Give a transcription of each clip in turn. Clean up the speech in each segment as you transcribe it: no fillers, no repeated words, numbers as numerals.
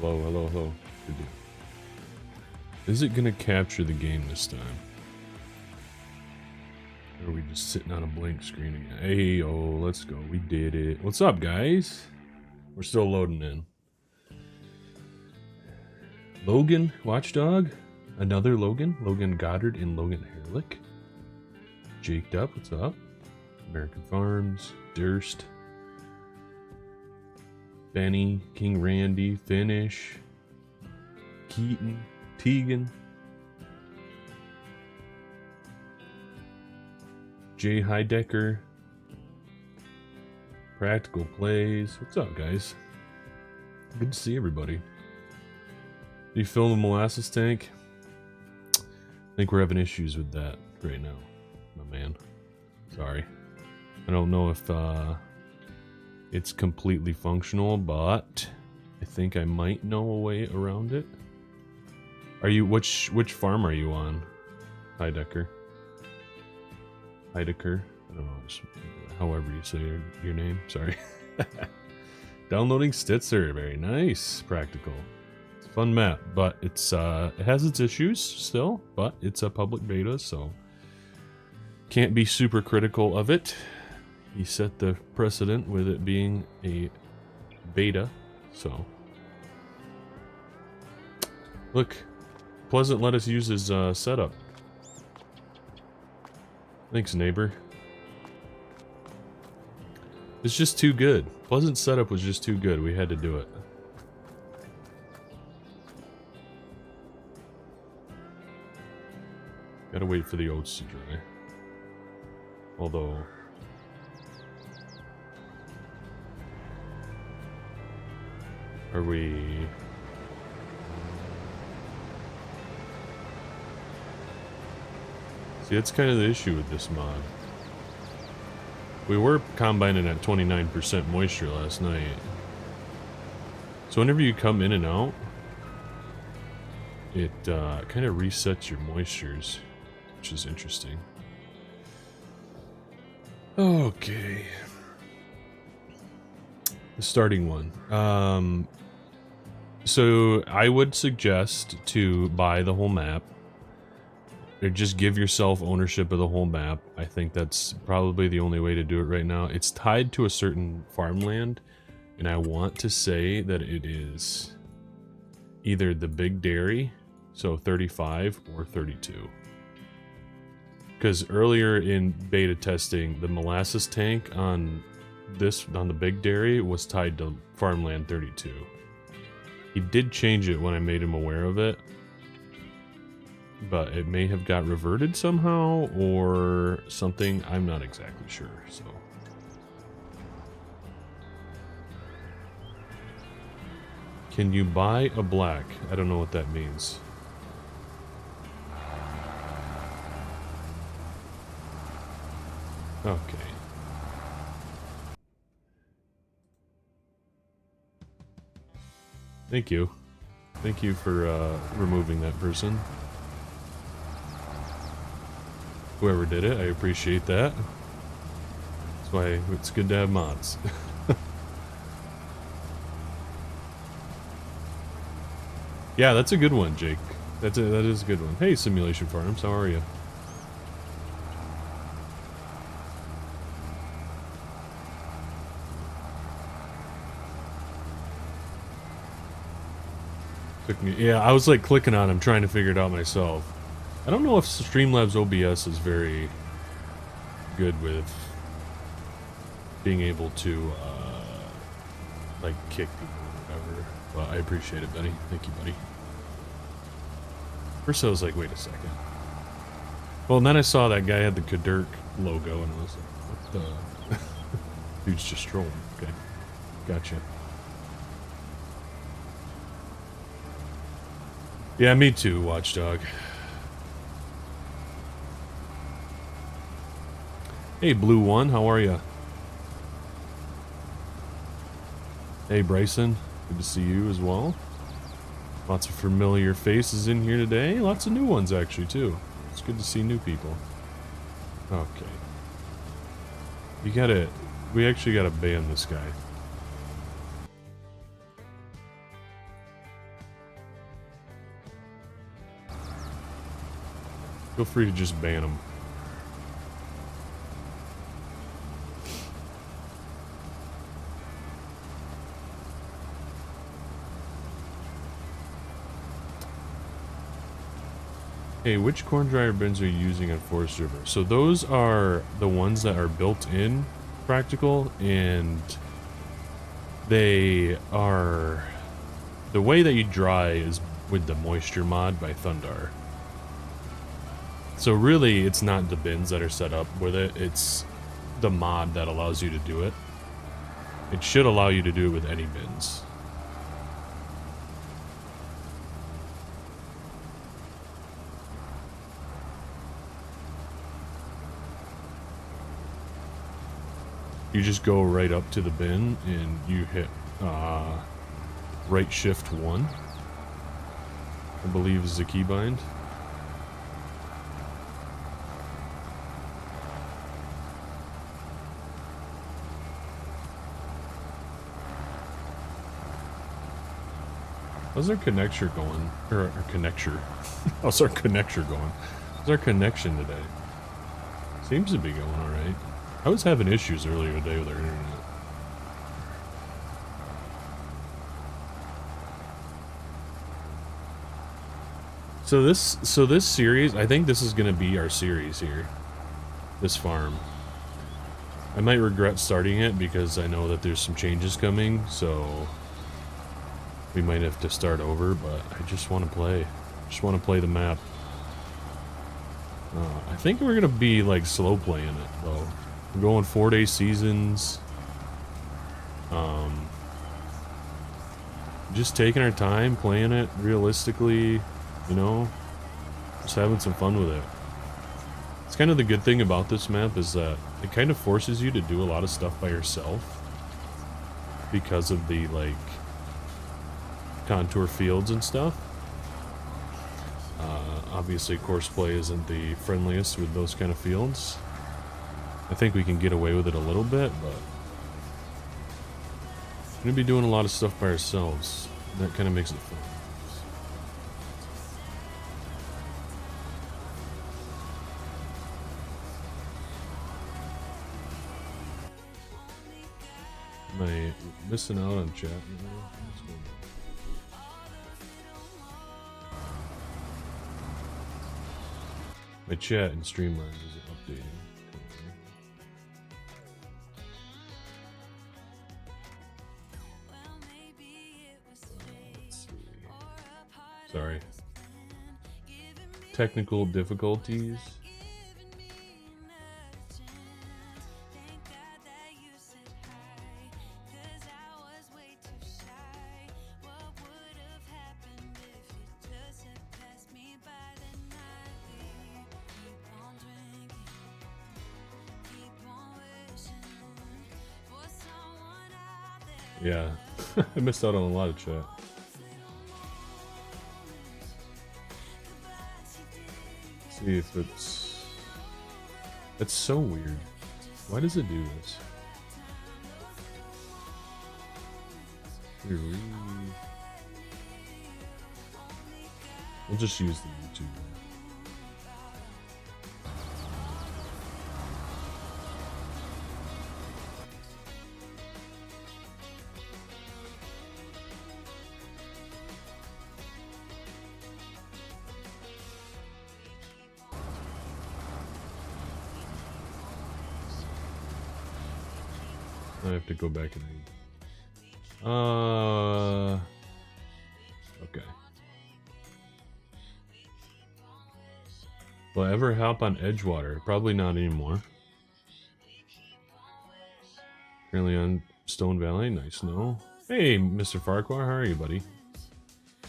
Hello, hello, hello. Good deal. Is it gonna capture the game this time? Or are we just sitting on a blank screen again? Hey, oh, let's go. We did it. What's up, guys? We're still loading in. Logan, Watchdog. Another Logan. Logan Goddard and Logan Herlick. Jaked Up, what's up? American Farms. Durst. Benny. King Randy. Finish. Keaton. Tegan. Jay Heidecker. Practical Plays. What's up, guys? Good to see everybody. You fill the molasses tank? I think we're having issues with that right now, my man. Sorry. I don't know if it's completely functional, but I think I might know a way around it. Are you which farm are you on, Heidecker? Heidecker? I don't know, just however you say your name. Sorry. Downloading Stitzer, very nice. Practical. It's a fun map, but it's it has its issues still, but it's a public beta, so can't be super critical of it. He set the precedent with it being a beta, so look, Pleasant let us use his setup. Thanks, neighbor. It's just too good. Pleasant's setup was just too good. We had to do it. Gotta wait for the oats to dry. Although... Are we... See, that's kind of the issue with this mod. We were combining at 29% moisture last night. So whenever you come in and out, it kind of resets your moistures, which is interesting. Okay. The starting one. So I would suggest to buy the whole map. Or just give yourself ownership of the whole map. I think that's probably the only way to do it right now. It's tied to a certain farmland, and I want to say that it is either the Big Dairy, so 35, or 32. Because earlier in beta testing, the molasses tank on the Big Dairy was tied to farmland 32. He did change it when I made him aware of it. But it may have got reverted somehow, or something. I'm not exactly sure, so... Can you buy a black? I don't know what that means. Okay. Thank you. Thank you for removing that person. Whoever did it, I appreciate that. That's why it's good to have mods. Yeah, that's a good one, Jake. That is a good one. Hey, Simulation Farms, how are you? Took me, yeah, I was like clicking on him, trying to figure it out myself. I don't know if Streamlabs OBS is very good with being able to, like, kick people or whatever. Well, I appreciate it, Benny. Thank you, buddy. First I was like, wait a second. Well, and then I saw that guy had the Kadirk logo, and I was like, what the... Dude's just trolling. Okay. Gotcha. Yeah, me too, Watchdog. Hey, Blue One, how are ya? Hey, Bryson, good to see you as well. Lots of familiar faces in here today. Lots of new ones, actually, too. It's good to see new people. Okay. We actually gotta ban this guy. Feel free to just ban them. Hey, which corn dryer bins are you using on Forest River? So those are the ones that are built in practical, and they are... The way that you dry is with the moisture mod by Thundar. So really, it's not the bins that are set up with it, it's the mod that allows you to do it. It should allow you to do it with any bins. You just go right up to the bin and you hit right shift 1, I believe is the keybind. How's our connector going? Or our connector. How's our connector going? How's our connection today? Seems to be going alright. I was having issues earlier today with our internet. So this series, I think this is gonna be our series here. This farm. I might regret starting it because I know that there's some changes coming, so we might have to start over, but I just want to play. Just want to play the map. I think we're gonna be like slow playing it though. We're going 4-day seasons. Just taking our time, playing it realistically, you know, just having some fun with it. It's kind of the good thing about this map is that it kind of forces you to do a lot of stuff by yourself because of the, like, contour fields and stuff. Obviously, course play isn't the friendliest with those kind of fields. I think we can get away with it a little bit, but we're going to be doing a lot of stuff by ourselves. That kind of makes it fun. Am I missing out on chat? What's going on? My chat in Streamlabs is updating. Sorry. Technical difficulties. Yeah, I missed out on a lot of chat. See if it's so weird. Why does it do this? We'll just use the YouTube. I have to go back and read. Okay. Will I ever hop on Edgewater? Probably not anymore. Currently on Stone Valley. Nice snow. Hey, Mr. Farquhar, how are you, buddy?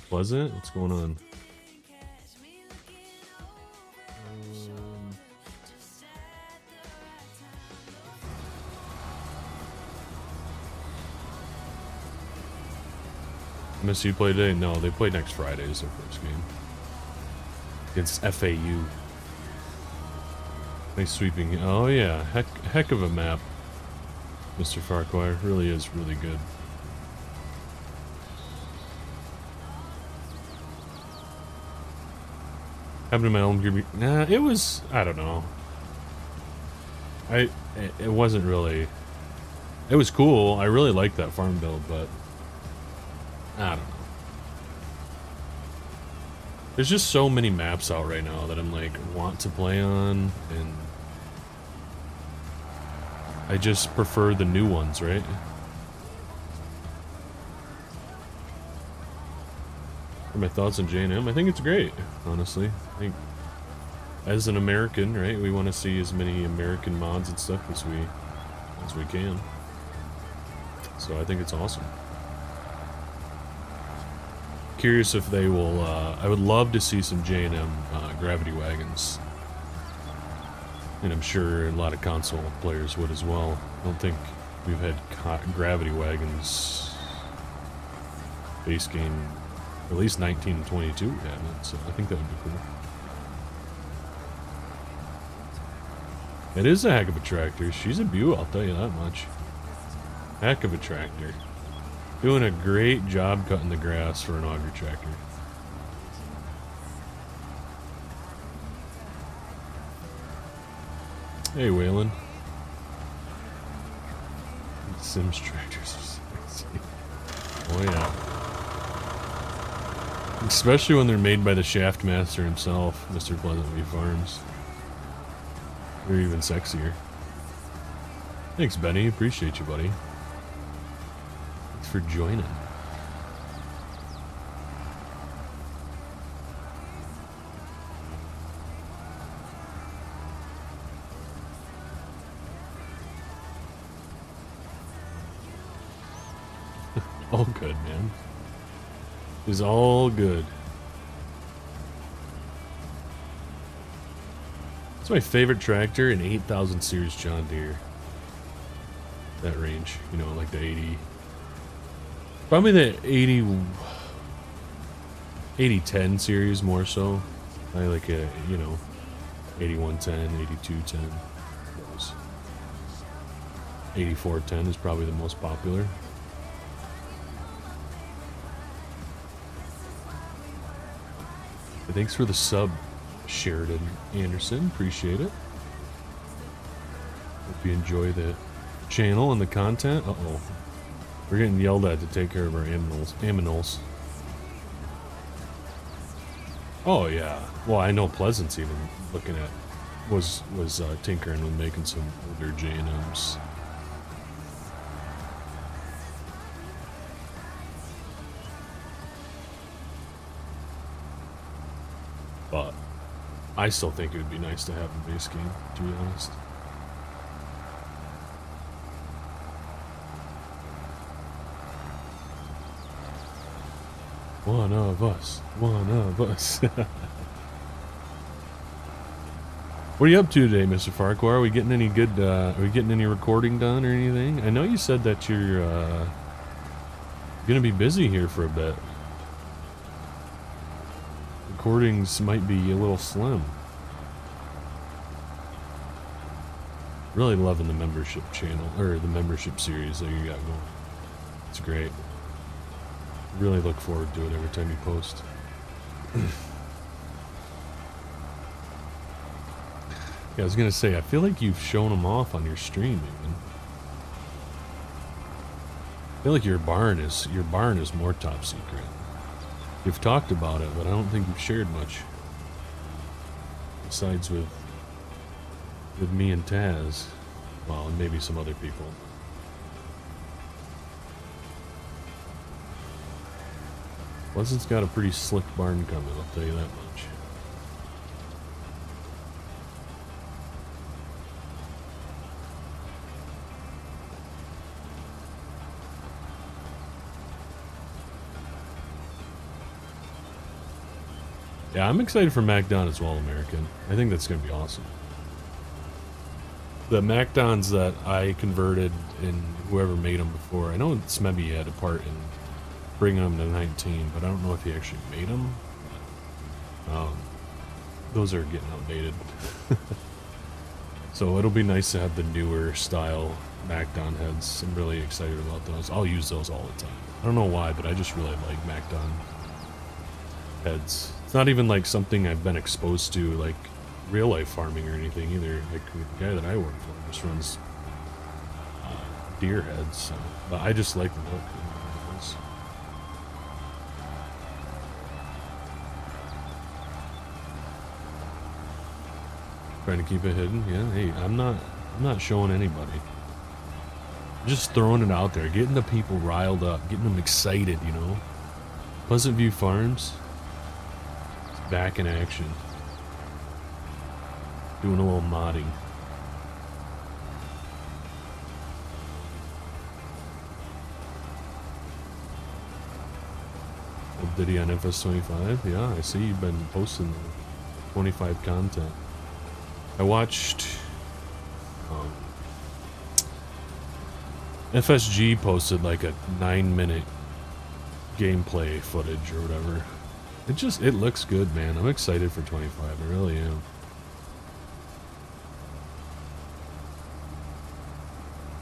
Pleasant? What's going on? MSU play today? No, they play next Friday is their first game. Against FAU. Nice sweeping. Oh yeah, heck of a map. Mr. Farquhar really is really good. happened to my own group? Nah, it was, I don't know. It wasn't really, it was cool. I really liked that farm build, but I don't know. There's just so many maps out right now that I'm like, want to play on, and I just prefer the new ones, right? For my thoughts on J&M, I think it's great, honestly. I think as an American, right, we want to see as many American mods and stuff as we can. So I think it's awesome. Curious if they will, I would love to see some J&M gravity wagons. And I'm sure a lot of console players would as well. I don't think we've had gravity wagons base game, at least 19 and 22 we haven't, so I think that would be cool. It is a heck of a tractor. She's a beaut, I'll tell you that much. Heck of a tractor. Doing a great job cutting the grass for an auger tractor. Hey, Waylon. Sims tractors are sexy. Oh, yeah. Especially when they're made by the shaft master himself, Mr. Pleasantview Farms. They're even sexier. Thanks, Benny. Appreciate you, buddy. Thanks for joining. All good, man. It's all good. It's my favorite tractor, an 8000 series John Deere. That range, you know, like the 80. Probably the 8010 series more so. I like a, you know, 8110, 8210. Those. 8410 is probably the most popular. Thanks for the sub, Sheridan Anderson. Appreciate it. Hope you enjoy the channel and the content. Uh-oh. We're getting yelled at to take care of our aminals. Oh, yeah. Well, I know Pleasant's even looking at, was tinkering with making some older J&Ms. But I still think it would be nice to have a base game, to be honest. One of us. One of us. What are you up to today, Mr. Farquhar? Are we getting any good, are we getting any recording done or anything? I know you said that you're, gonna be busy here for a bit. Recordings might be a little slim. Really loving the membership channel, or the membership series that you got going. It's great. Really look forward to it every time you post. Yeah, I was gonna say, I feel like you've shown them off on your stream, even. I feel like your barn is more top secret. You've talked about it, but I don't think you've shared much. Besides with me and Taz. Well, and maybe some other people. Pleasant's got a pretty slick barn coming, I'll tell you that much. Yeah, I'm excited for MacDon as well, American. I think that's going to be awesome. The MacDons that I converted and whoever made them before, I know Smebby had a part in bringing them to 19, but I don't know if he actually made them. Those are getting outdated. So it'll be nice to have the newer style MacDon heads. I'm really excited about those. I'll use those all the time. I don't know why, but I just really like MacDon heads. It's not even like something I've been exposed to, like real life farming or anything either. Like the guy that I work for just runs deer heads, so. But I just like the look. Trying to keep it hidden, yeah. Hey, I'm not showing anybody. Just throwing it out there, getting the people riled up, getting them excited, you know. Pleasant View Farms is back in action. Doing a little modding. Did he on FS25? Yeah, I see you've been posting the 25 content. I watched FSG posted like a 9-minute gameplay footage or whatever. It looks good, man. I'm excited for 25. I really am.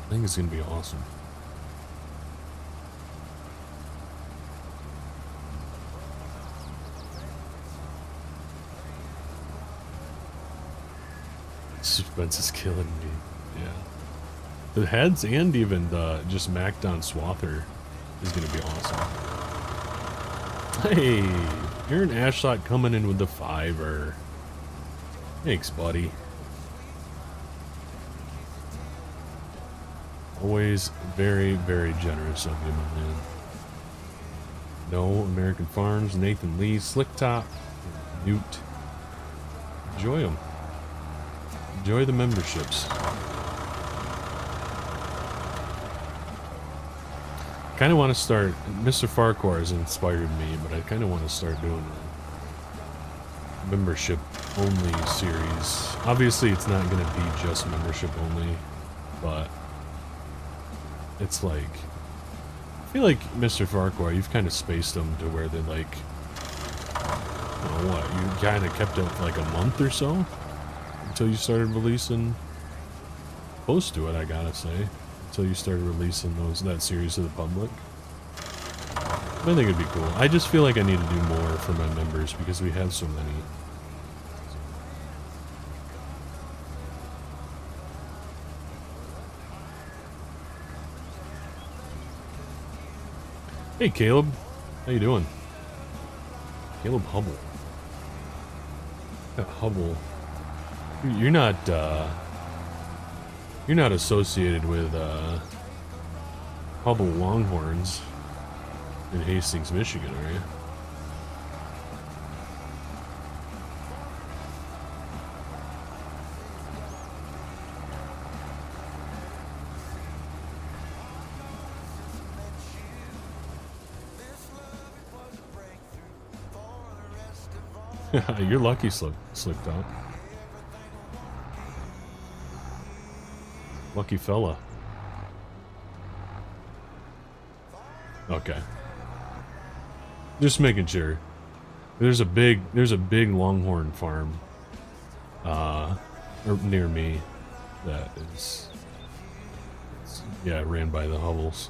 I think it's gonna be awesome. Suspense is killing me. Yeah. The heads and even the just macked on Swather is going to be awesome. Hey, you're an Ashlot coming in with the 5-er. Thanks, buddy. Always very, very generous of you, my man. No American Farms, Nathan Lee, Slick Top, Newt. Enjoy them. Enjoy the memberships. Kind of want to start. Mr. Farquhar has inspired me, but I kind of want to start doing a membership only series. Obviously, it's not going to be just membership only, but it's like, I feel like Mr. Farquhar, you've kind of spaced them to where they're like, I don't know what, you kind of kept it for like a month or so until you started releasing, close to it, I gotta say. Until you started releasing that series to the public. I think it'd be cool. I just feel like I need to do more for my members because we have so many. Hey Caleb, how you doing? Caleb Hubble. Hubble. You're not associated with Hubble Longhorns in Hastings, Michigan, are you? You're lucky, Slicked Out. Lucky fella. Okay. Just making sure. There's a big longhorn farm near me that is, yeah, ran by the Hubbles.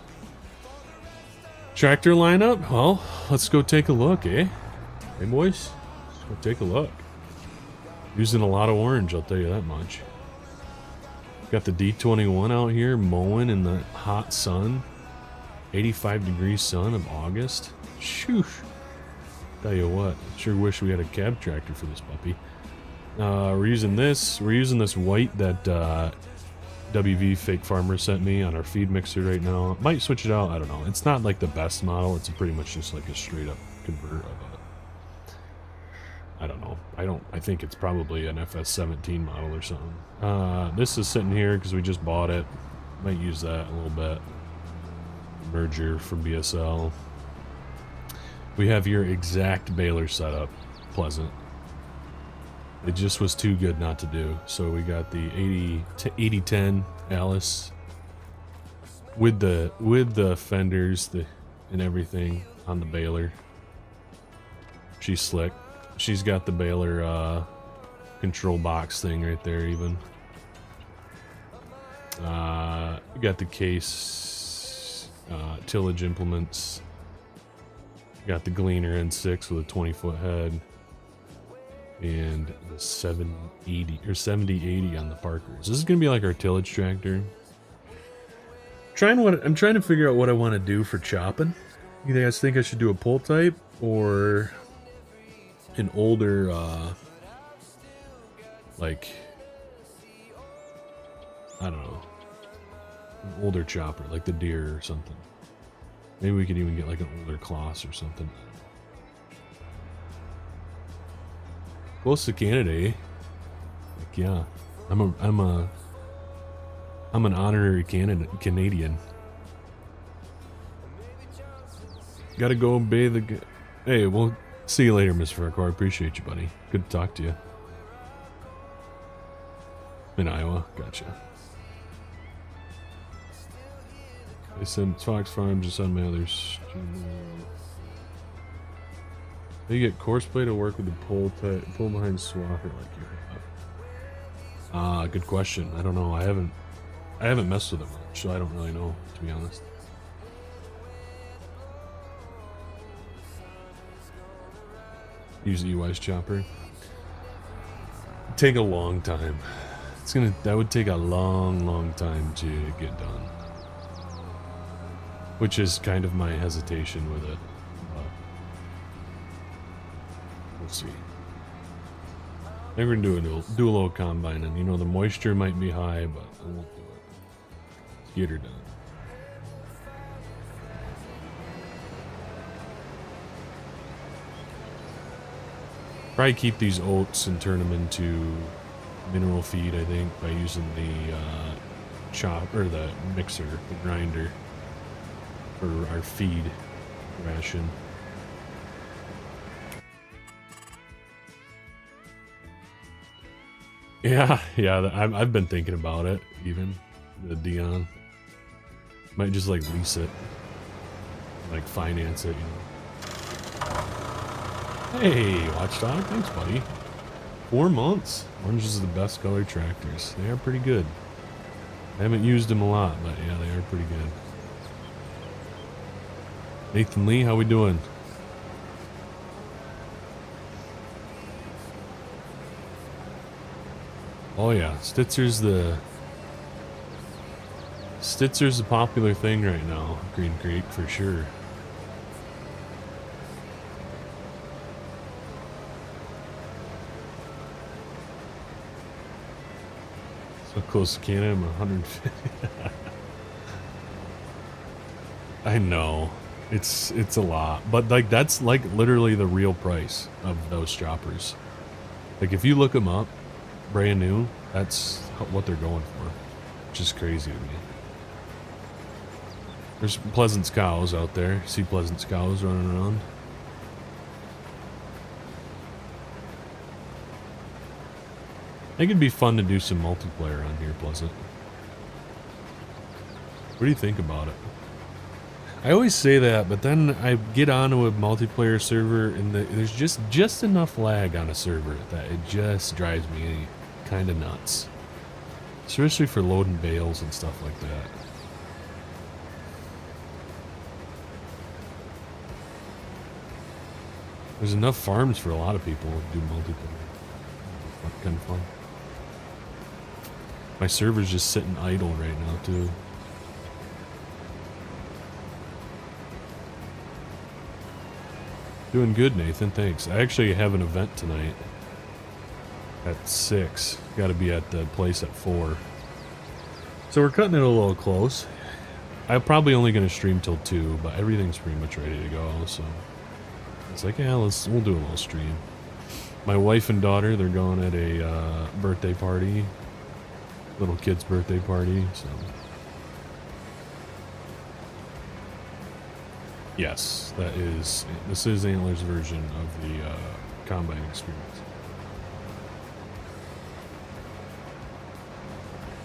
Tractor lineup? Well, let's go take a look, eh? Hey boys, let's go take a look. Using a lot of orange, I'll tell you that much. Got the D21 out here mowing in the hot sun. 85 degrees sun of August. Shoo. Tell you what, sure wish we had a cab tractor for this puppy. We're using this white that WV Fake Farmer sent me on our feed mixer right now. Might switch it out, I don't know. It's not like the best model, it's pretty much just like a straight up converter of a, I don't know. I think it's probably an FS17 model or something. This is sitting here because we just bought it. Might use that a little bit. Merger from BSL. We have your exact baler setup. Pleasant. It just was too good not to do. So we got the 8010 Alice with the fenders and everything on the baler. She's slick. She's got the baler control box thing right there even. We got the case tillage implements. Got the Gleaner N6 with a 20-foot head. and the 780 or 7080 on the Parkers. This is gonna be like our tillage tractor. I'm trying to figure out what I want to do for chopping. You guys think I should do a pull type or an older like, I don't know, an older chopper like the Deere or something. Maybe we could even get like an older Kloss or something. Close to Canada, eh? Like, yeah, I'm an honorary Canadian. Gotta go obey the. Hey, we'll see you later, Miss Farquhar. Appreciate you, buddy. Good to talk to you. In Iowa, gotcha. I sent Fox Farm just on my other stream. You get courseplay to work with the pull behind swapper like you have. Ah, good question. I don't know. I haven't messed with it much, so I don't really know, to be honest. Use EY's chopper. Take a long time. That would take a long time to get done. Which is kind of my hesitation with it. We'll see. I think we're gonna do a little combining. You know, the moisture might be high, but I won't do it. Get her done. Probably keep these oats and turn them into mineral feed, I think, by using the the mixer, the grinder, for our feed ration. Yeah, I've been thinking about it, even. The Dion. Might just, like, lease it. Like, finance it, you know. Hey, Watchdog, thanks, buddy. 4 months. Orange is the best color tractors. They are pretty good. I haven't used them a lot, but yeah, they are pretty good. Nathan Lee, how we doing? Oh yeah, Stitzer's the popular thing right now, Green Creek, for sure. So close to Canada, I'm 150. I know. It's a lot. But like that's like literally the real price of those choppers. Like if you look them up, brand new, that's what they're going for. Which is crazy to me. There's Pleasance cows out there. See Pleasance cows running around. I think it'd be fun to do some multiplayer on here, Pleasant. What do you think about it? I always say that, but then I get onto a multiplayer server and there's just enough lag on a server that it just drives me kind of nuts. Especially for loading bales and stuff like that. There's enough farms for a lot of people to do multiplayer. Kind of fun. My server's just sitting idle right now, too. Doing good, Nathan. Thanks. I actually have an event tonight at 6. Got to be at the place at 4. So we're cutting it a little close. I'm probably only going to stream till 2, but everything's pretty much ready to go. So it's like, yeah, we'll do a little stream. My wife and daughter, they're going at a birthday party. Little kid's birthday party, so. Yes, this is Antler's version of the combine experience.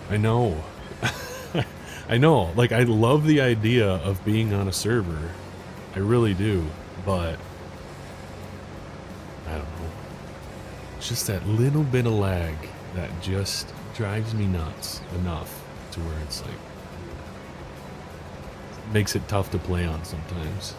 I know. I know. Like, I love the idea of being on a server. I really do, but I don't know. It's just that little bit of lag that just drives me nuts enough to where it's like makes it tough to play on sometimes.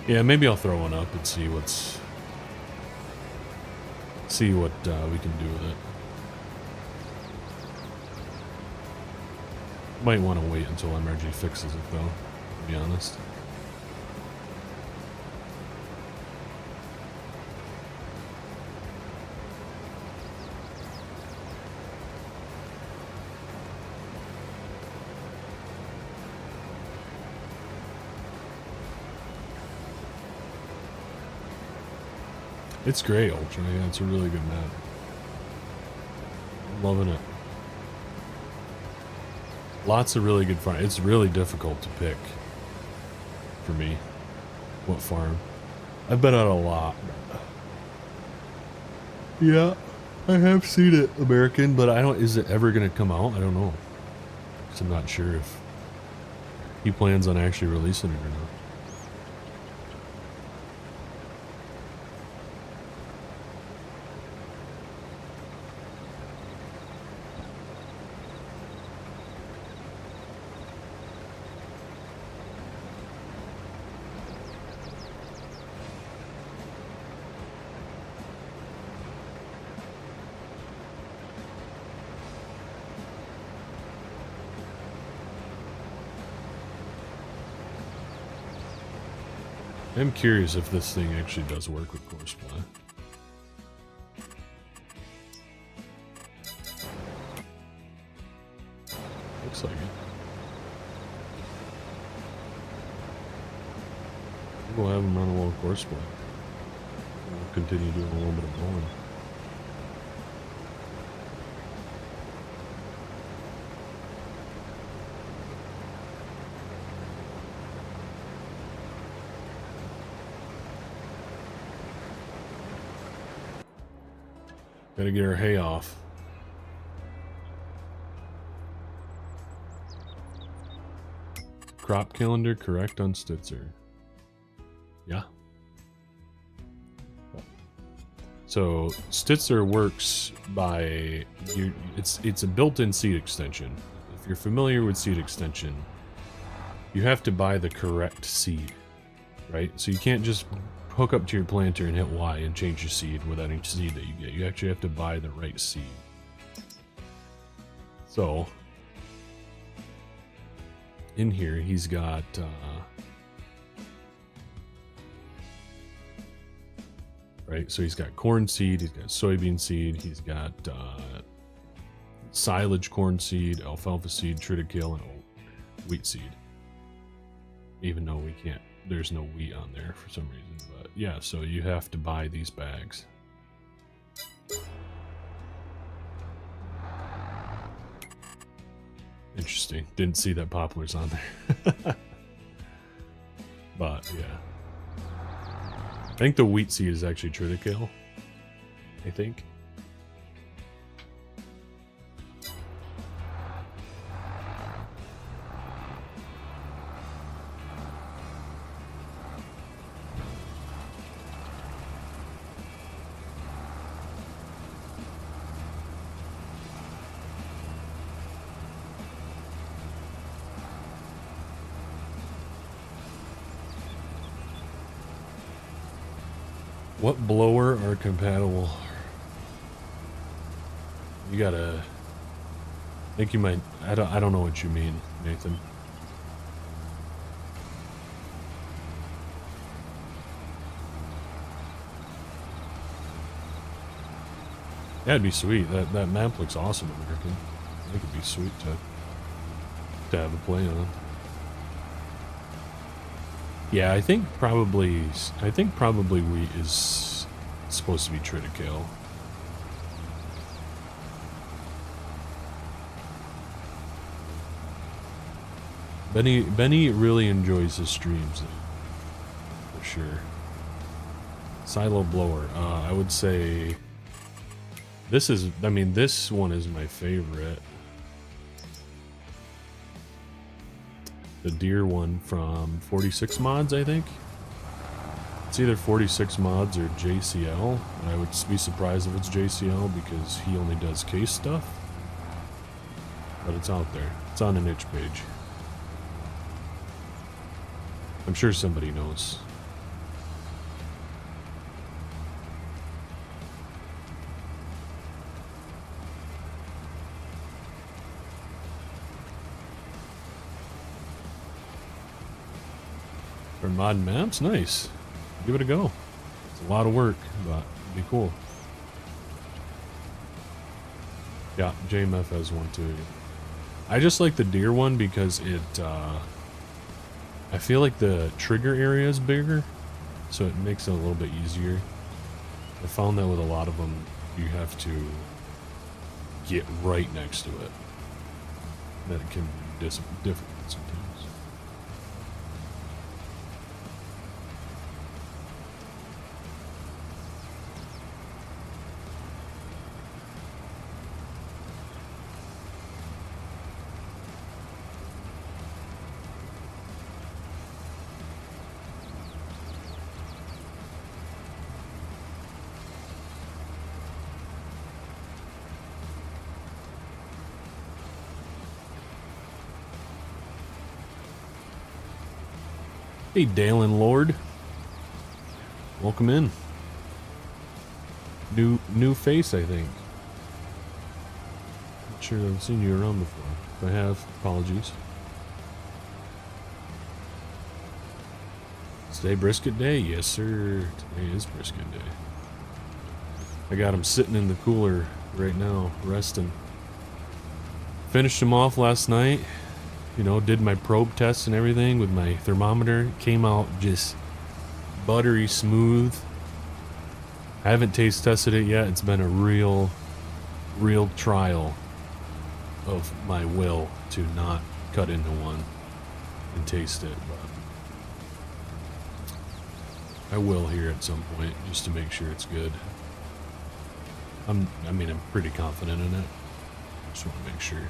Yeah, maybe I'll throw one up and see what we can do with it. Might want to wait until MRG fixes it though, to be honest. It's great, Ultra. Yeah, it's a really good map. I'm loving it. Lots of really good farm. It's really difficult to pick for me what farm. I've been on a lot. Yeah, I have seen it, American, but I don't. Is it ever going to come out? I don't know. 'Cause I'm not sure if he plans on actually releasing it or not. I'm curious if this thing actually does work with course play. Looks like it. We'll have him run a little course play. We'll continue doing a little bit of bowling. Gotta get our hay off. Crop calendar correct on Stitzer. Yeah. So Stitzer works by it's a built-in seed extension. If you're familiar with seed extension, you have to buy the correct seed, right? So you can't just hook up to your planter and hit Y and change your seed with any seed that you get. You actually have to buy the right seed. So in here he's got right, so he's got corn seed, he's got soybean seed, he's got silage corn seed, alfalfa seed, triticale, and wheat seed. Even though we can't, there's no wheat on there for some reason. But yeah, so you have to buy these bags. Interesting. Didn't see that poplar's on there. But yeah. I think the wheat seed is actually triticale. I think. What blower are compatible? You gotta. I think you might. I don't know what you mean, Nathan. That'd be sweet. That map looks awesome, American. I think it'd be sweet to have a play on. Yeah, I think probably wheat is supposed to be triticale. Benny really enjoys his streams, for sure. Silo blower. I would say this is. I mean, this one is my favorite. The deer one from 46 mods, I think. It's either 46 mods or JCL. I would be surprised if it's JCL because he only does case stuff. But it's out there. It's on an itch page. I'm sure somebody knows. For mod maps, nice. Give it a go. It's a lot of work, but it'd be cool. Yeah, JMF has one too. I just like the deer one because it, I feel like the trigger area is bigger, so it makes it a little bit easier. I found that with a lot of them, you have to get right next to it. That can be difficult sometimes. Hey, Dalen Lord. Welcome in. New face, I think. Not sure I've seen you around before. If I have, apologies. Is today brisket day? Yes, sir. Today is brisket day. I got him sitting in the cooler right now, resting. Finished him off last night. You know, did my probe tests and everything with my thermometer. Came out just buttery smooth. I haven't taste tested it yet. It's been a real trial of my will to not cut into one and taste it. But I will here at some point just to make sure it's good. I'm pretty confident in it. Just want to make sure.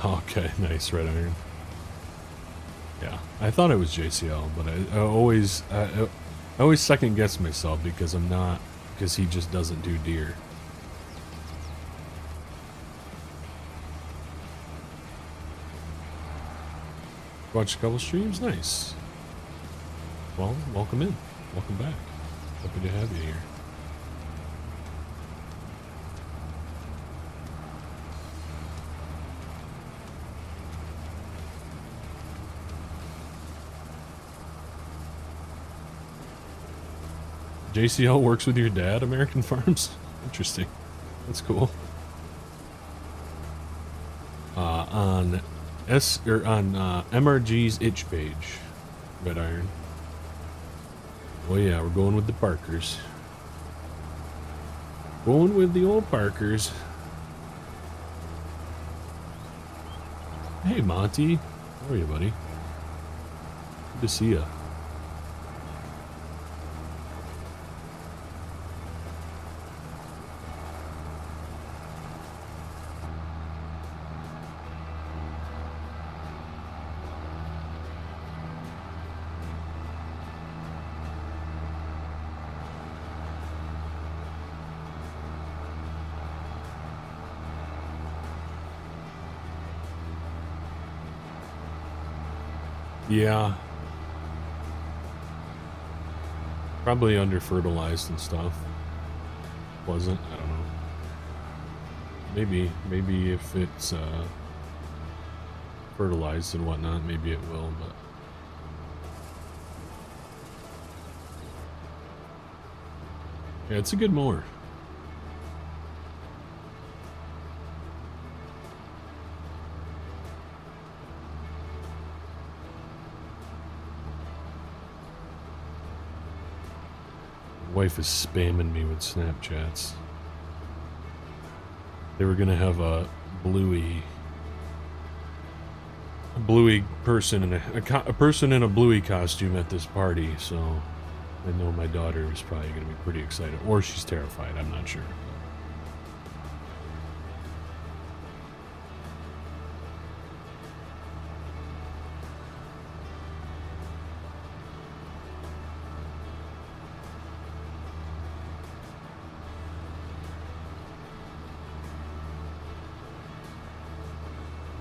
Okay, nice, red iron. Yeah, I thought it was JCL, but I always second guess myself because because he just doesn't do deer. Watch a couple streams, nice. Well, welcome in, welcome back. Happy to have you here. JCL works with your dad, American Farms? Interesting. That's cool. On MRG's itch page, red iron. Oh yeah, we're going with the Parkers. Going with the old Parkers. Hey Monty, how are you, buddy? Good to see ya. Yeah. Probably under fertilized and stuff. Wasn't, I don't know. Maybe if it's fertilized and whatnot, maybe it will, but yeah, it's a good mower. Wife is spamming me with Snapchats. They were gonna have a bluey person in a person in a bluey costume at this party, so I know my daughter is probably gonna be pretty excited, or she's terrified. I'm not sure.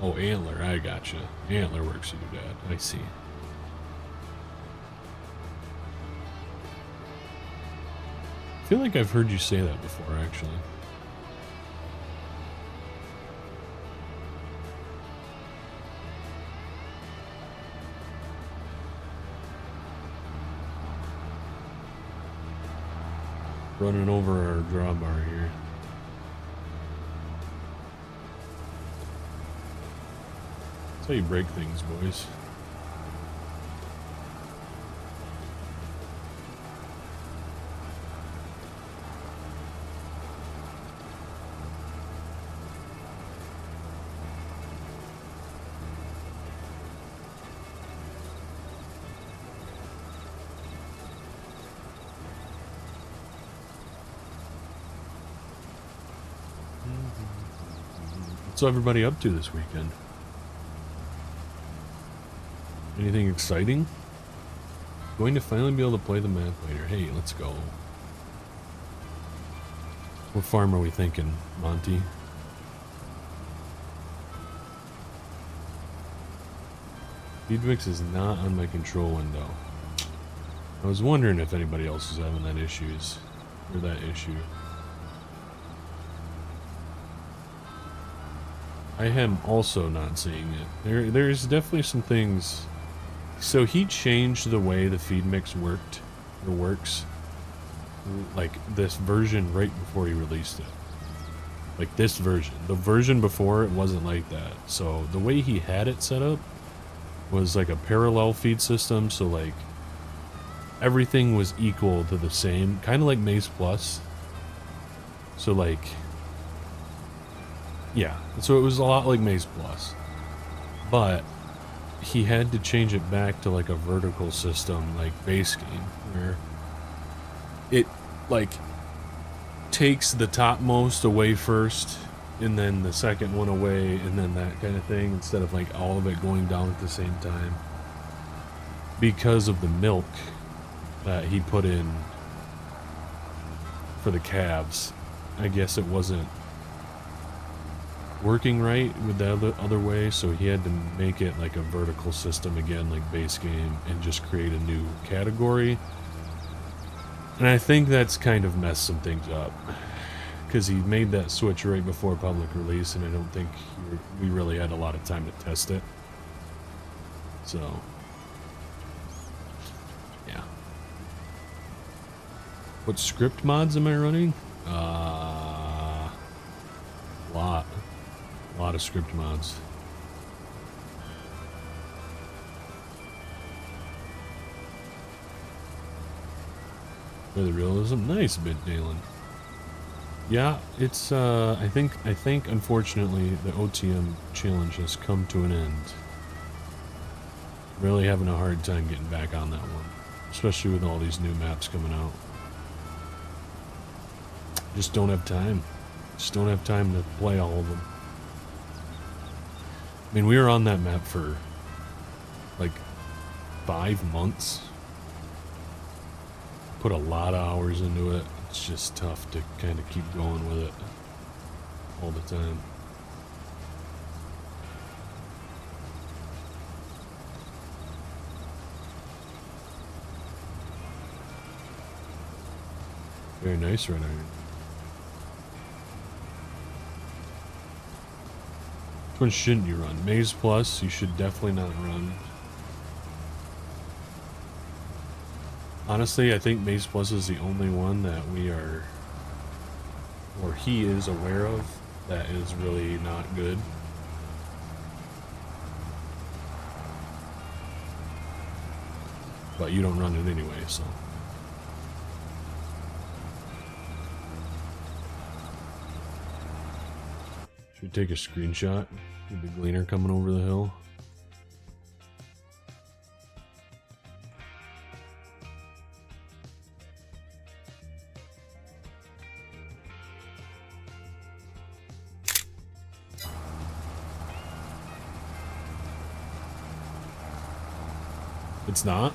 Oh, Antler, I gotcha. Antler works with your dad. I see. feel like I've heard you say that before, actually. Running over our drawbar here. That's how you break things, boys. What's everybody up to this weekend? Anything exciting? Going to finally be able to play the map later. Hey, let's go. What farm are we thinking, Monty? Feed mix is not on my control window. I was wondering if anybody else was having that issue. I am also not seeing it. There's definitely some things. So he changed the way the feed mix works, like this version right before he released it. Like this version. The version before it wasn't like that. So the way he had it set up was like a parallel feed system. So like everything was equal to the same, kind of like Maze Plus. So like, yeah, so it was a lot like Maze Plus, but he had to change it back to like a vertical system, like base game, where it like takes the topmost away first, and then the second one away, and then that kind of thing, instead of like all of it going down at the same time. Because of the milk that he put in for the calves, I guess it wasn't working right with the other way, so he had to make it like a vertical system again, like base game, and just create a new category. And I think that's kind of messed some things up, because he made that switch right before public release, and I don't think we really had a lot of time to test it. So yeah. What script mods am I running? A lot of script mods. For the realism, nice bit, Dalen. Yeah, it's I think unfortunately the OTM challenge has come to an end. Really having a hard time getting back on that one, especially with all these new maps coming out. Just don't have time. Just don't have time to play all of them. I mean, we were on that map for like 5 months. Put a lot of hours into it. It's just tough to kind of keep going with it all the time. Very nice, Red Iron. Which one shouldn't you run? Maze Plus, you should definitely not run. Honestly, I think Maze Plus is the only one that we are, or he is aware of, that is really not good. But you don't run it anyway, so. Should we take a screenshot of the gleaner coming over the hill? It's not?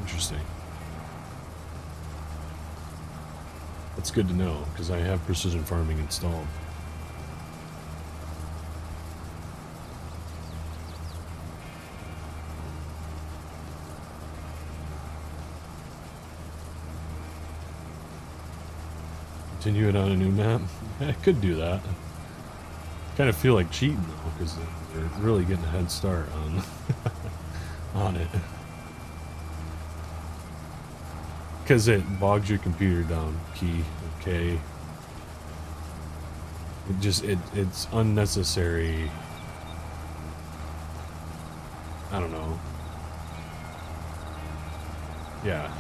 Interesting. That's good to know, because I have precision farming installed. Continue it on a new map? I could do that. Kind of feel like cheating though, because they're really getting a head start on on it. Because it bogs your computer down. Key, okay. It's unnecessary. I don't know. Yeah.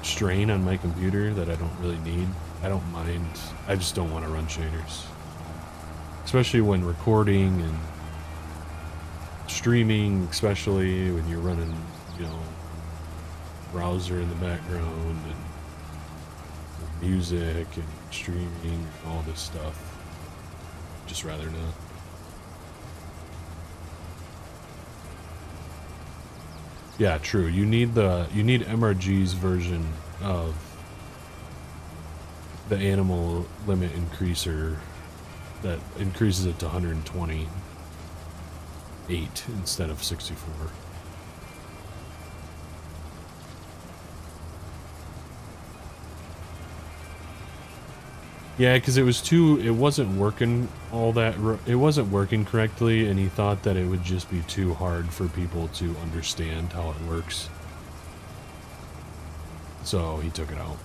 Strain on my computer that I don't really need. I don't mind. I just don't want to run shaders. Especially when recording and streaming, especially when you're running, you know, browser in the background and music and streaming and all this stuff. Just rather not. Yeah, true. You need MRG's version of the animal limit increaser that increases it to 128 instead of 64. Yeah, because it wasn't working it wasn't working correctly, and he thought that it would just be too hard for people to understand how it works. So he took it out.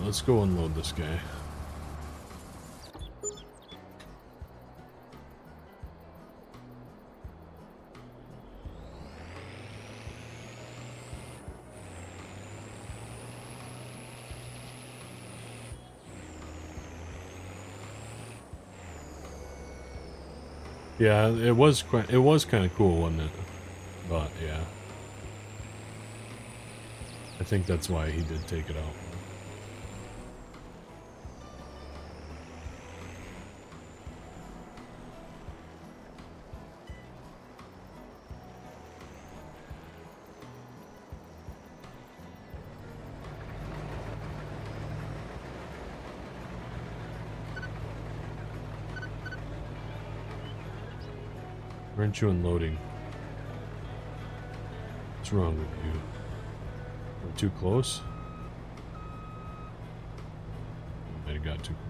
Let's go unload this guy. Yeah, it was kind of cool, wasn't it? But yeah, I think that's why he did take it out. Aren't you unloading? What's wrong with you? We're too close? Might have got too close.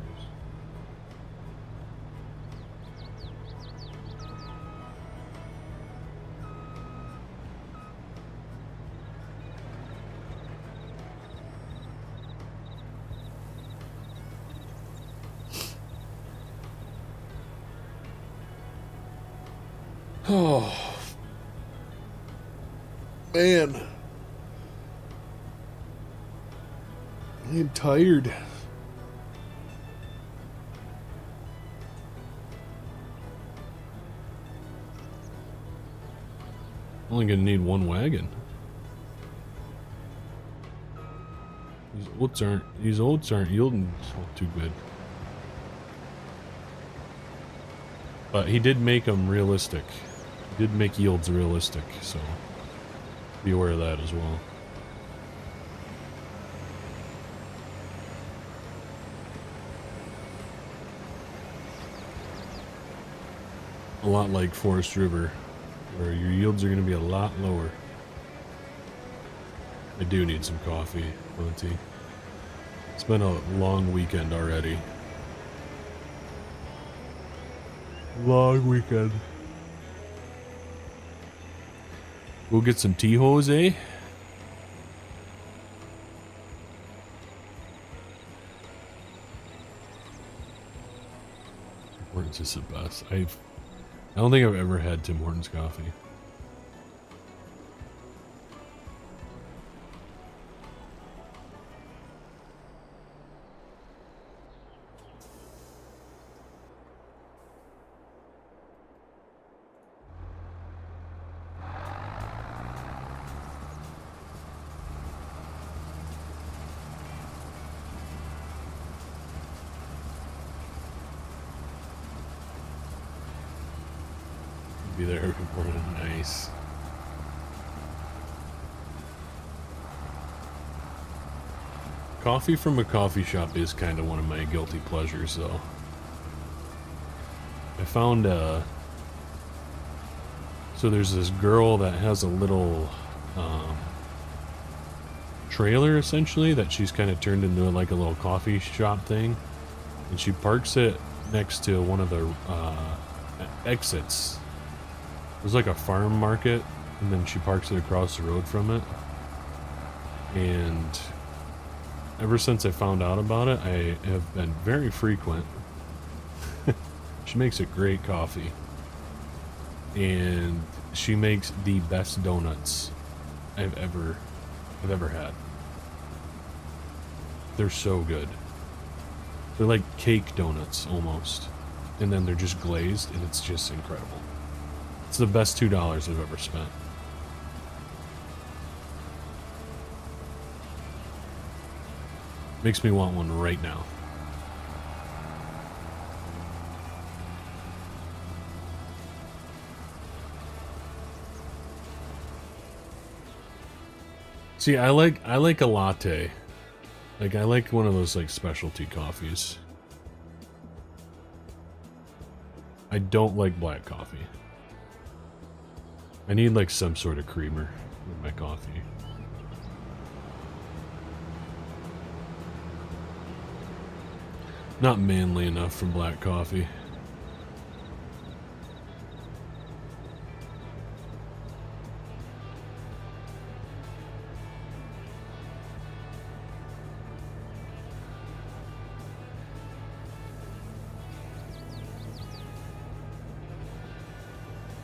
Oh, man. I'm tired. Only gonna need one wagon. These oats aren't yielding too good. But he did make them realistic. He did make yields realistic, so be aware of that as well. A lot like Forest River, where your yields are going to be a lot lower. I do need some coffee, Monty. It's been a long weekend already. Long weekend. We'll get some T-hose, eh? Hortons is the best. I don't think I've ever had Tim Hortons coffee. Be there every morning. Nice. Coffee from a coffee shop is kind of one of my guilty pleasures, though. I found, so there's this girl that has a little, trailer, essentially, that she's kind of turned into, like, a little coffee shop thing. And she parks it next to one of the, exits. There's, like, a farm market, and then she parks it across the road from it. And ever since I found out about it, I have been very frequent. She makes a great coffee. And she makes the best donuts I've ever had. They're so good. They're like cake donuts, almost. And then they're just glazed, and it's just incredible. It's the best $2 I've ever spent. Makes me want one right now. See, I like a latte. Like, I like one of those, like, specialty coffees. I don't like black coffee. I need, like, some sort of creamer in my coffee. Not manly enough for black coffee.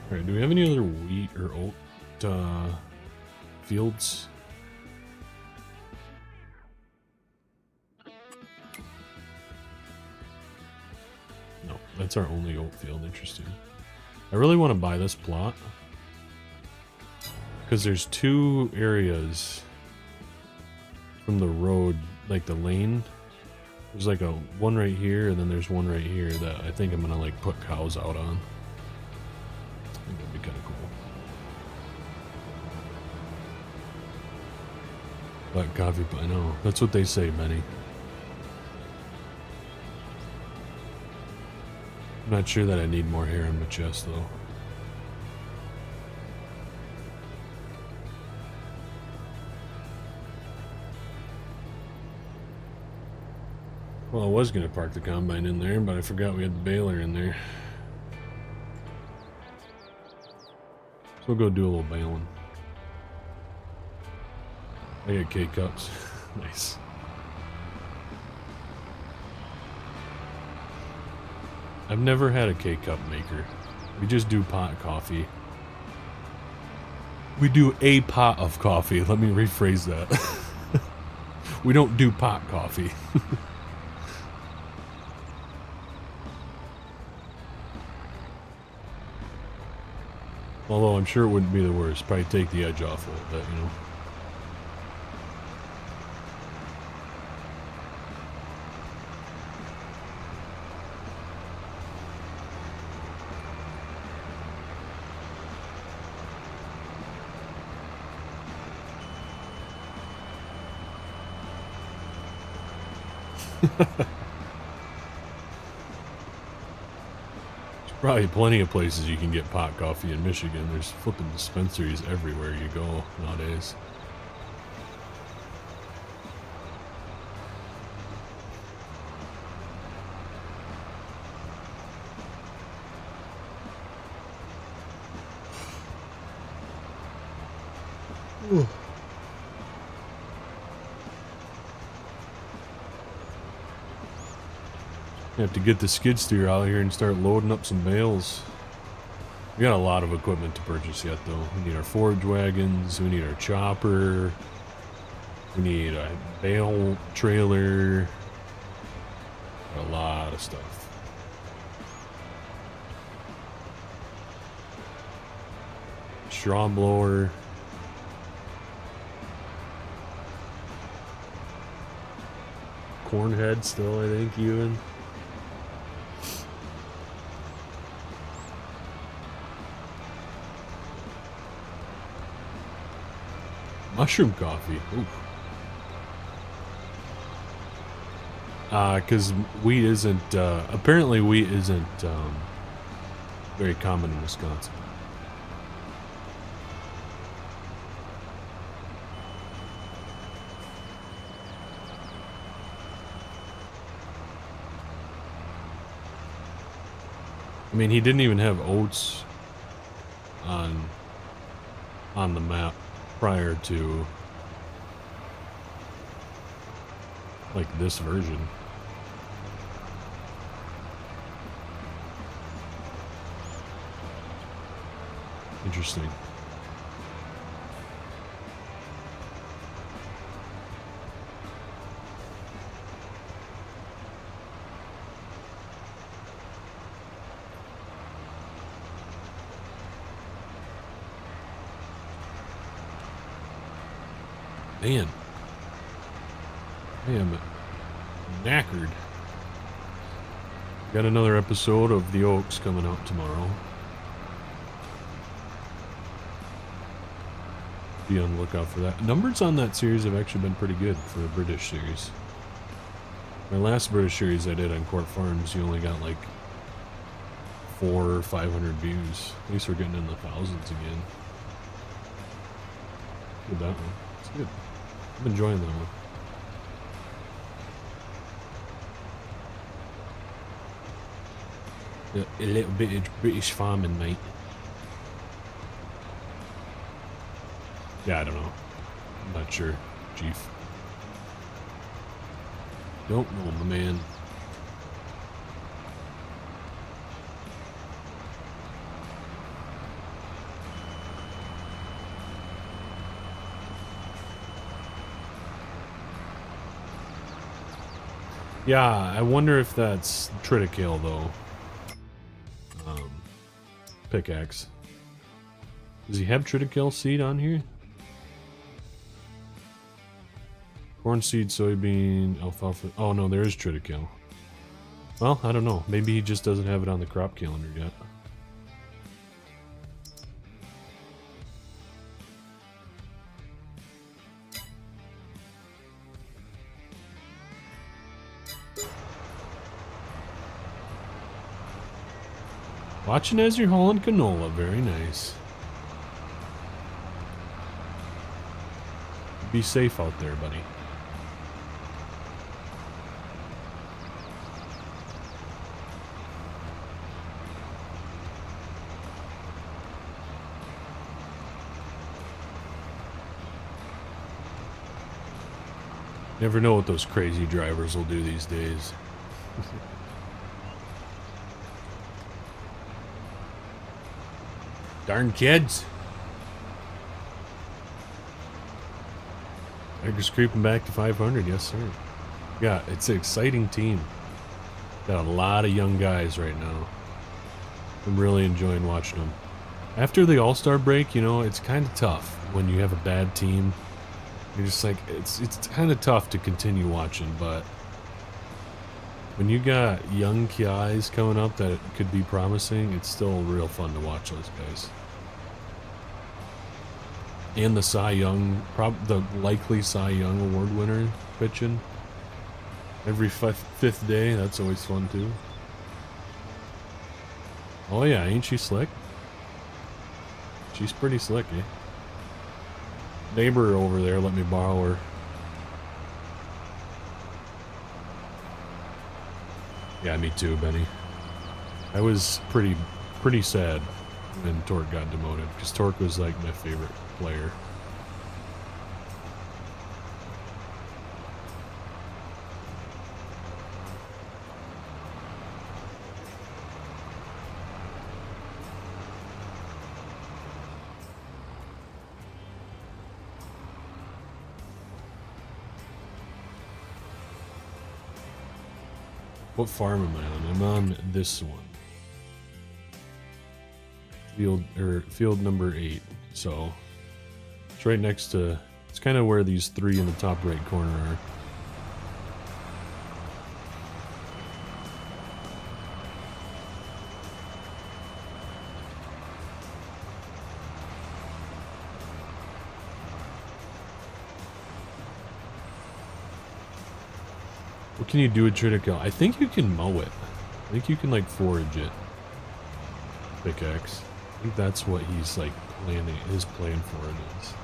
Alright, do we have any other wheat or oat fields? No, that's our only oat field. Interesting. I really want to buy this plot because there's two areas from the road, like the lane. There's like a one right here, and then there's one right here that I think I'm gonna like put cows out on. I think that'd be kind of cool. Black coffee, I know. That's what they say, Benny. I'm not sure that I need more hair on my chest, though. Well, I was going to park the combine in there, but I forgot we had the baler in there. So we'll go do a little baling. I got K-cups. Nice. I've never had a K-cup maker. We just do pot coffee. We do a pot of coffee. Let me rephrase that. We don't do pot coffee. Although I'm sure it wouldn't be the worst. Probably take the edge off a little bit, you know. Probably plenty of places you can get pot coffee in Michigan. There's flipping dispensaries everywhere you go nowadays. Ooh. You have to get the skid steer out here and start loading up some bales. We got a lot of equipment to purchase yet, though. We need our forage wagons, we need our chopper, we need a bale trailer, a lot of stuff. Straw blower. Corn head still, I think, even. Mushroom coffee. Ooh. Because wheat isn't, apparently wheat isn't, very common in Wisconsin. I mean, he didn't even have oats on the map prior to, like, this version. Interesting. Man, I am knackered. Got another episode of The Oaks coming out tomorrow. Be on the lookout for that. Numbers on that series have actually been pretty good for a British series. My last British series I did on Court Farms, you only got like 400 or 500 views. At least we're getting in the thousands again. Good, that one. It's good. I'm enjoying that one. A little bit of British farming, mate. Yeah, I don't know. I'm not sure, Chief. Don't know, my man. Yeah, I wonder if that's Triticale, though. Pickaxe. Does he have Triticale seed on here? Corn seed, soybean, alfalfa. Oh no, there is Triticale. Well, I don't know. Maybe he just doesn't have it on the crop calendar yet. Watching as you're hauling canola, very nice. Be safe out there, buddy. Never know what those crazy drivers will do these days. Darn kids. Edgar's creeping back to 500, yes sir. Yeah, it's an exciting team. Got a lot of young guys right now. I'm really enjoying watching them. After the All-Star break, you know, it's kind of tough when you have a bad team. You're just like, it's kind of tough to continue watching, but when you got young guys coming up that could be promising, it's still real fun to watch those guys. And the Cy Young, the likely Cy Young award winner pitching every fifth day. That's always fun too. Oh yeah, ain't she slick? She's pretty slick, eh? Neighbor over there let me borrow her. Yeah, me too, Benny. I was pretty sad when Torque got demoted, because Torque was like my favorite player. What farm am I on? I'm on this one. Field number 8. So it's right next to, it's kind of where these 3 in the top right corner are. What can you do with Triticale? I think you can mow it. I think you can like forage it. Pickaxe. I think that's what he's like planning. His plan for it is.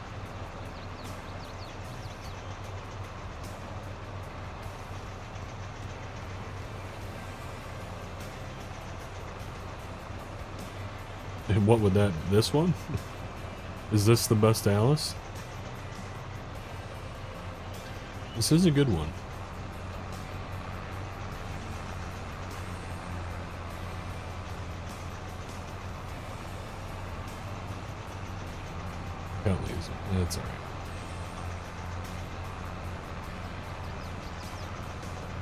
And what would that? This one? Is this the best Alice? This is a good one. Got lazy. That's alright.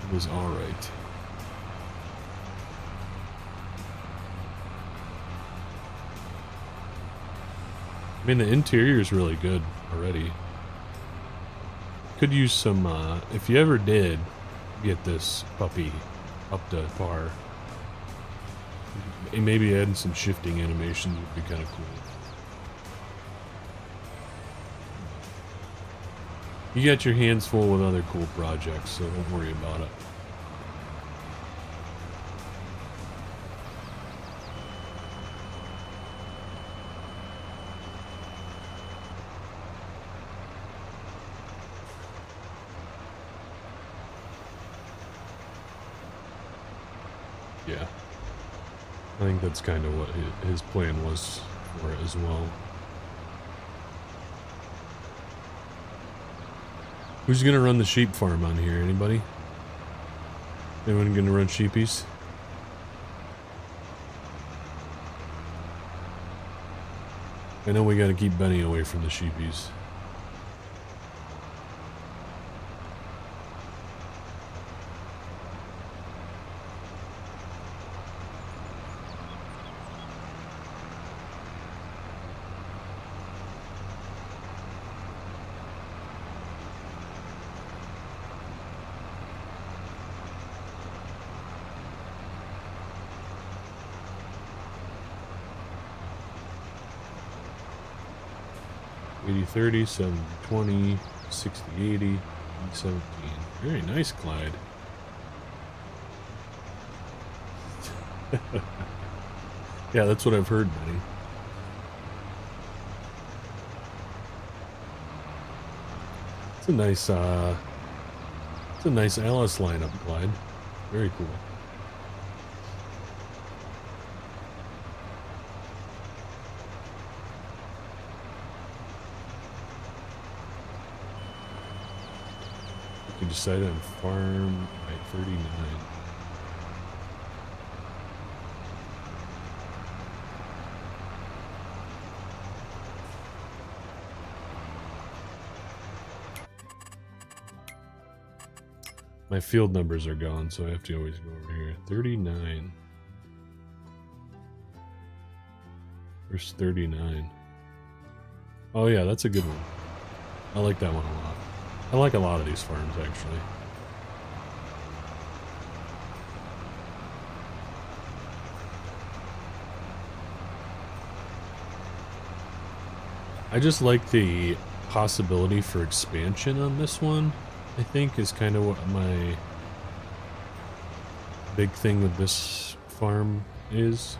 It was alright. I mean, the interior is really good already. Could use some, if you ever did get this puppy up to par, maybe adding some shifting animations would be kind of cool. You got your hands full with other cool projects, so don't worry about it. Yeah. I think that's kind of what his plan was for it as well. Who's gonna run the sheep farm on here? Anybody? Anyone gonna run sheepies? I know we gotta keep Benny away from the sheepies. $80-30, $70-20, $60-80, $17. Very nice, Clyde. Yeah, that's what I've heard, Benny. It's a nice Alice lineup, Clyde. Very cool. You decided on farm at 39. My field numbers are gone, so I have to always go over here. 39. Where's 39? Oh yeah, that's a good one. I like that one a lot. I like a lot of these farms, actually. I just like the possibility for expansion on this one, I think, is kind of what my big thing with this farm is.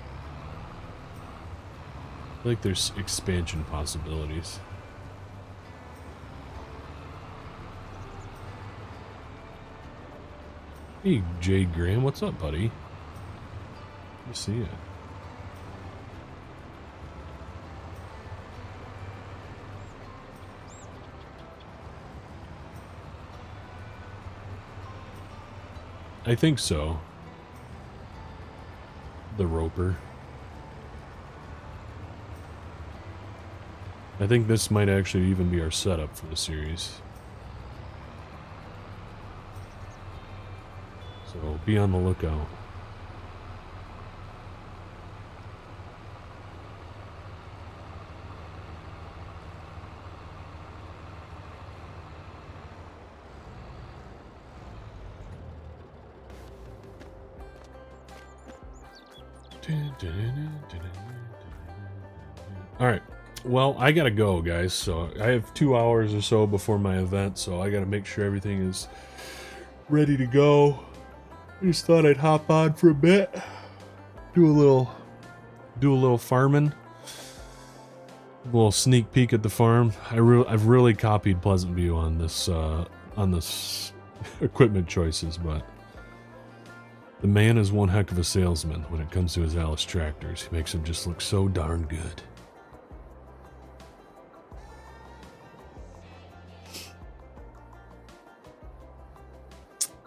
I feel like there's expansion possibilities. Hey, Jade Graham, what's up, buddy? Good to see you. I think so. The Roper. I think this might actually even be our setup for the series. So be on the lookout. Alright, well, I gotta go, guys, so I have 2 hours or so before my event, so I gotta make sure everything is ready to go. I just thought I'd hop on for a bit, do a little farming, a little sneak peek at the farm. I've really copied Pleasant View on this equipment choices, but the man is one heck of a salesman when it comes to his Alice tractors. He makes them just look so darn good.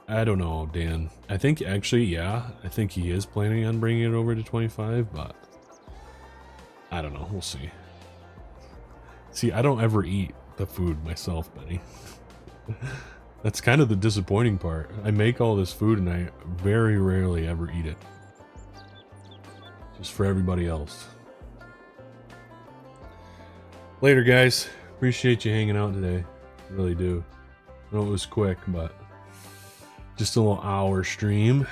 I don't know, Dan. I think actually, yeah, I think he is planning on bringing it over to 25, but I don't know. We'll see. See, I don't ever eat the food myself, Benny. That's kind of the disappointing part. I make all this food and I very rarely ever eat it. Just for everybody else. Later, guys. Appreciate you hanging out today. Really do. I know it was quick, but just a little hour stream.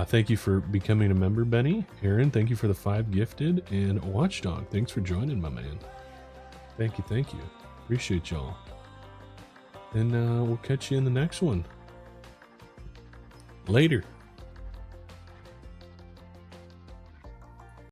Thank you for becoming a member, Benny. Aaron, thank you for the 5 gifted. And Watchdog, thanks for joining, my man. Thank you, thank you. Appreciate y'all. And we'll catch you in the next one. Later.